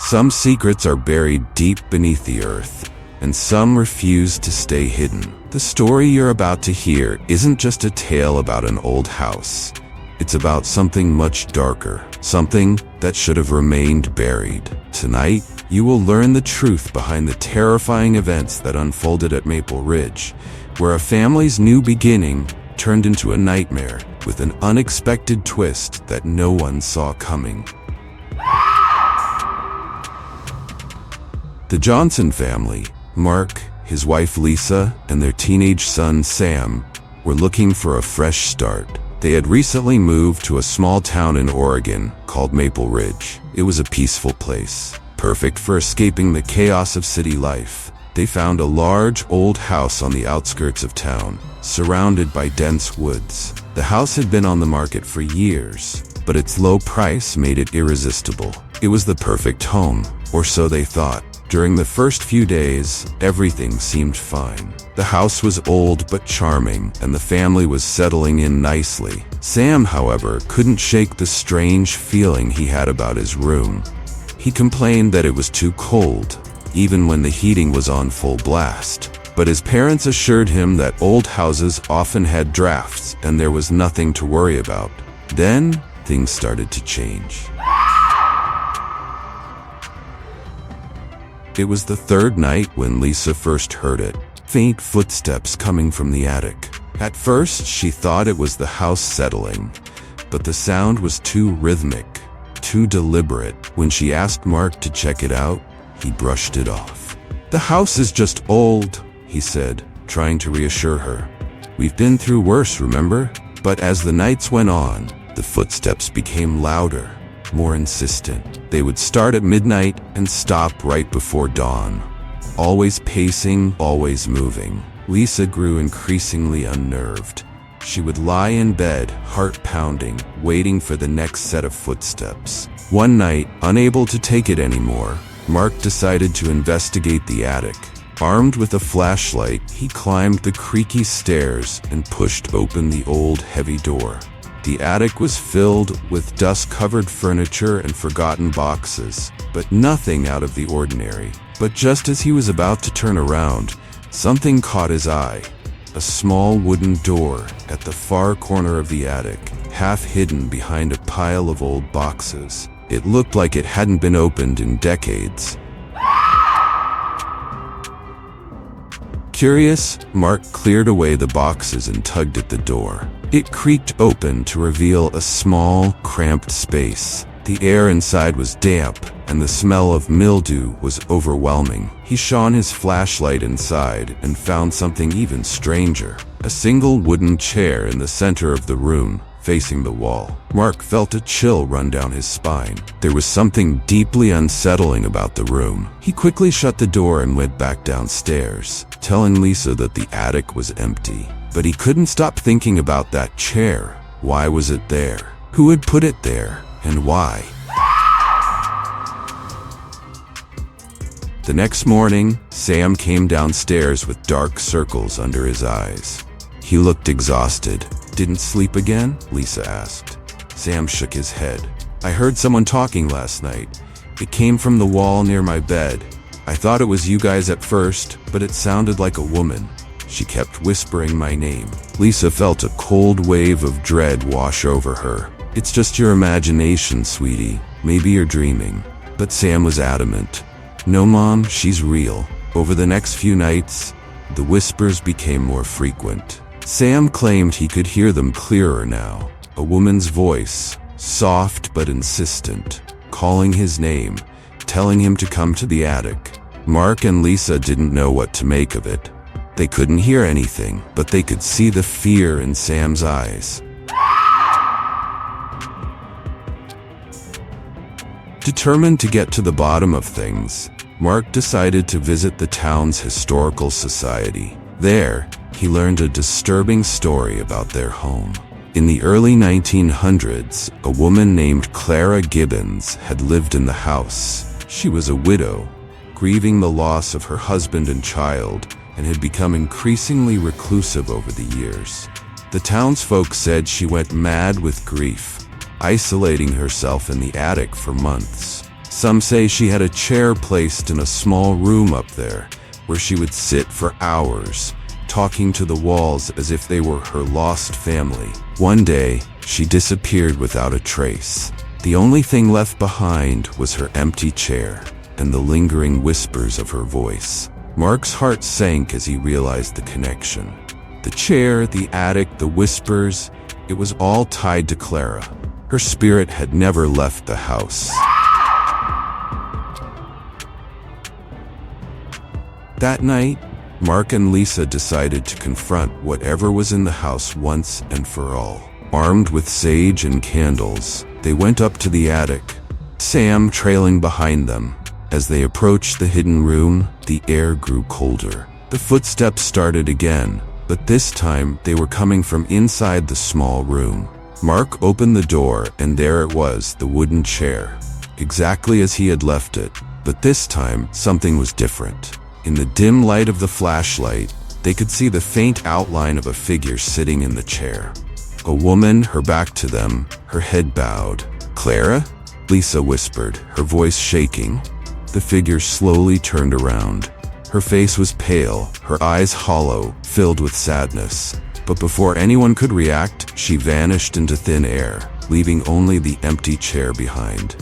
Some secrets are buried deep beneath the earth, and some refuse to stay hidden. The story you're about to hear isn't just a tale about an old house. It's about something much darker, something that should have remained buried. Tonight, you will learn the truth behind the terrifying events that unfolded at Maple Ridge, where a family's new beginning turned into a nightmare with an unexpected twist that no one saw coming. The Johnson family, Mark, his wife Lisa, and their teenage son Sam, were looking for a fresh start. They had recently moved to a small town in Oregon called Maple Ridge. It was a peaceful place, perfect for escaping the chaos of city life. They found a large, old house on the outskirts of town, surrounded by dense woods. The house had been on the market for years, but its low price made it irresistible. It was the perfect home, or so they thought. During the first few days, everything seemed fine. The house was old but charming, and the family was settling in nicely. Sam, however, couldn't shake the strange feeling he had about his room. He complained that it was too cold, even when the heating was on full blast. But his parents assured him that old houses often had drafts and there was nothing to worry about. Then, things started to change. It was the third night when Lisa first heard it. Faint footsteps coming from the attic. At first, she thought it was the house settling, but the sound was too rhythmic, too deliberate. When she asked Mark to check it out, he brushed it off. "The house is just old," he said, trying to reassure her. "We've been through worse, remember?" But as the nights went on, the footsteps became louder, more insistent. They would start at midnight and stop right before dawn. Always pacing, always moving. Lisa grew increasingly unnerved. She would lie in bed, heart pounding, waiting for the next set of footsteps. One night, unable to take it anymore, Mark decided to investigate the attic. Armed with a flashlight, he climbed the creaky stairs and pushed open the old, heavy door. The attic was filled with dust-covered furniture and forgotten boxes, but nothing out of the ordinary. But just as he was about to turn around, something caught his eye. A small wooden door at the far corner of the attic, half hidden behind a pile of old boxes. It looked like it hadn't been opened in decades. Curious, Mark cleared away the boxes and tugged at the door. It creaked open to reveal a small, cramped space. The air inside was damp, and the smell of mildew was overwhelming. He shone his flashlight inside and found something even stranger. A single wooden chair in the center of the room, facing the wall. Mark felt a chill run down his spine. There was something deeply unsettling about the room. He quickly shut the door and went back downstairs, telling Lisa that the attic was empty. But he couldn't stop thinking about that chair. Why was it there? Who had put it there? And why? The next morning, Sam came downstairs with dark circles under his eyes. He looked exhausted. "Didn't sleep again?" Lisa asked. Sam shook his head. "I heard someone talking last night. It came from the wall near my bed. I thought it was you guys at first, but it sounded like a woman. She kept whispering my name." Lisa felt a cold wave of dread wash over her. "It's just your imagination, sweetie. Maybe you're dreaming." But Sam was adamant. "No, Mom, she's real." Over the next few nights, the whispers became more frequent. Sam claimed he could hear them clearer now. A woman's voice, soft but insistent, calling his name, telling him to come to the attic. Mark and Lisa didn't know what to make of it. They couldn't hear anything, but they could see the fear in Sam's eyes. Determined to get to the bottom of things, Mark decided to visit the town's historical society. There, he learned a disturbing story about their home. In the early 1900s, a woman named Clara Gibbons had lived in the house. She was a widow, grieving the loss of her husband and child, and had become increasingly reclusive over the years. The townsfolk said she went mad with grief, isolating herself in the attic for months. Some say she had a chair placed in a small room up there, where she would sit for hours, talking to the walls as if they were her lost family. One day, she disappeared without a trace. The only thing left behind was her empty chair and the lingering whispers of her voice. Mark's heart sank as he realized the connection. The chair, the attic, the whispers, it was all tied to Clara. Her spirit had never left the house. That night, Mark and Lisa decided to confront whatever was in the house once and for all. Armed with sage and candles, they went up to the attic, Sam trailing behind them. As they approached the hidden room, the air grew colder. The footsteps started again, but this time they were coming from inside the small room. Mark opened the door, and there it was, the wooden chair, exactly as he had left it. But this time, something was different. In the dim light of the flashlight, they could see the faint outline of a figure sitting in the chair. A woman, her back to them, her head bowed. "Clara?" Lisa whispered, her voice shaking. The figure slowly turned around. Her face was pale, her eyes hollow, filled with sadness. But before anyone could react, she vanished into thin air, leaving only the empty chair behind.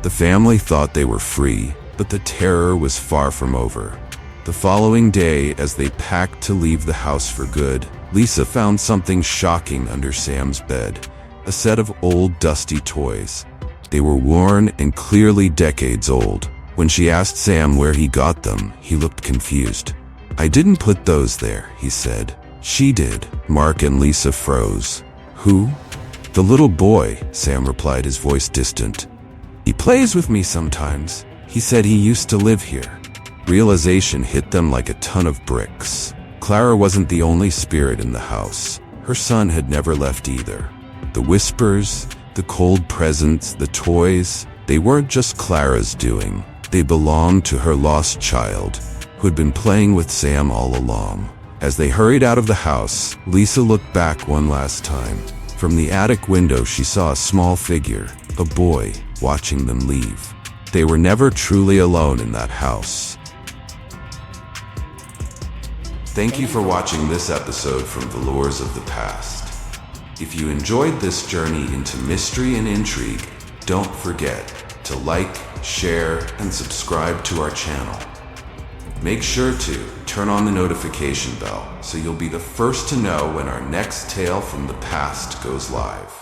The family thought they were free, but the terror was far from over. The following day, as they packed to leave the house for good, Lisa found something shocking under Sam's bed, a set of old dusty toys. They were worn and clearly decades old. When she asked Sam where he got them, he looked confused. "I didn't put those there," he said. "She did." Mark and Lisa froze. "Who?" "The little boy," Sam replied, his voice distant. "He plays with me sometimes. He said he used to live here." Realization hit them like a ton of bricks. Clara wasn't the only spirit in the house. Her son had never left either. The whispers, the cold presence, the toys, they weren't just Clara's doing. They belonged to her lost child, who had been playing with Sam all along. As they hurried out of the house, Lisa looked back one last time. From the attic window, she saw a small figure, a boy, watching them leave. They were never truly alone in that house. Thank you for watching this episode from The Lures of the Past. If you enjoyed this journey into mystery and intrigue, don't forget to like, share, and subscribe to our channel. Make sure to turn on the notification bell so you'll be the first to know when our next tale from the past goes live.